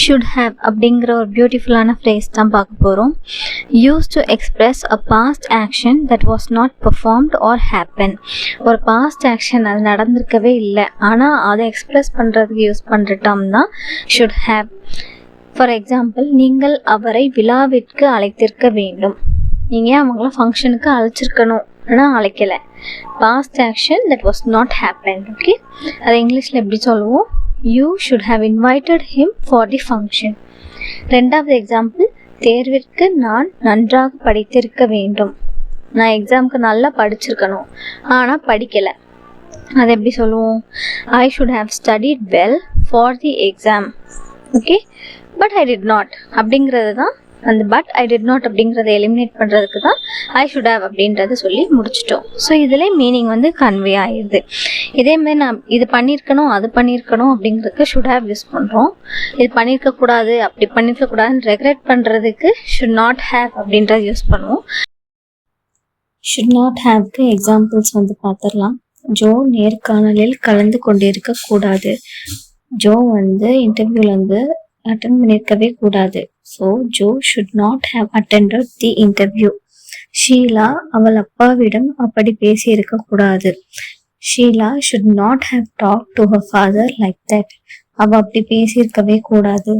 should have அப்படிங்கிற ஒரு பியூட்டிஃபுல்லான ஃப்ரேஸ் தான் பார்க்க போகிறோம். Used to express a past action that was not performed or happen. ஒரு பாஸ்ட் ஆக்ஷன் அது நடந்திருக்கவே இல்லை, ஆனால் அதை எக்ஸ்பிரஸ் பண்ணுறதுக்கு யூஸ் பண்ணுற டேர்ம் தான் ஷுட் ஹேவ். ஃபார் எக்ஸாம்பிள், நீங்கள் அவரை விழாவிற்கு அழைத்திருக்க வேண்டும். நீங்கள் அவங்கள ஃபங்க்ஷனுக்கு அழைச்சிருக்கணும், ஆனால் அழைக்கலை. Past action that was not happen. Okay, அதை இங்கிலீஷில் எப்படி சொல்லுவோம்? You should have invited him for the function. ரெண்டாவது எக்ஸாம்பிள், தேர்விற்கு நான் நன்றாக படித்திருக்க வேண்டும். நான் எக்ஸாமுக்கு நல்லா படிச்சிருக்கணும், ஆனால் படிக்கலை. அதை எப்படி சொல்லுவோம்? I should have studied well for the exam. Okay, but I did not அப்படிங்கிறது தான் அந்த பட் ஐ டிட் நாட் அப்படிங்கிறத எலிமினேட் பண்ணுறதுக்கு தான் ஐ ஷுட் ஹேவ் அப்படின்றத சொல்லி முடிச்சிட்டோம். ஸோ இதில் மீனிங் வந்து கன்வே ஆயிடுது. இதேமாதிரி நான் இது பண்ணியிருக்கணும் அது பண்ணியிருக்கணும் அப்படிங்கிறதுக்கு ஷுட் ஹேவ் யூஸ் பண்ணுறோம். இது பண்ணியிருக்கக்கூடாது அப்படி பண்ணியிருக்கக்கூடாதுன்னு ரெக்ரெட் பண்ணுறதுக்கு ஷுட் நாட் ஹேவ் அப்படின்றத யூஸ் பண்ணுவோம். ஷுட் நாட் ஹேவ்க்கு எக்ஸாம்பிள்ஸ் வந்து பார்த்துடலாம். ஜோ நேர்காணலில் கலந்து கொண்டிருக்க கூடாது. ஜோ வந்து இன்டர்வியூவில் வந்து அட்டன் பண்ணியிருக்கவே கூடாது. So Joe should not have attended the interview. Sheela அவள் அப்பாவிடம் அப்படி பேசியிருக்க கூடாது. Sheela should not have talk to her father like that. அவள் அப்படி பேசியிருக்கவே கூடாது.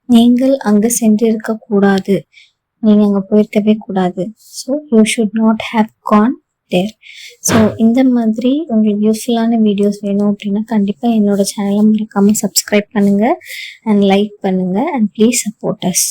நீங்கள் அங்கு சென்றிருக்க கூடாது. நீங்கள் அங்கே போயிருக்கவே கூடாது. So you should not have gone there. So இந்த மாதிரி உங்களுக்கு யூஸ்ஃபுல்லான வீடியோஸ் வேணும் அப்படின்னா கண்டிப்பாக என்னோட சேனலை மறக்காமல் சப்ஸ்கிரைப் பண்ணுங்கள் அண்ட் லைக் பண்ணுங்கள் அண்ட் ப்ளீஸ் சப்போர்ட் அஸ்.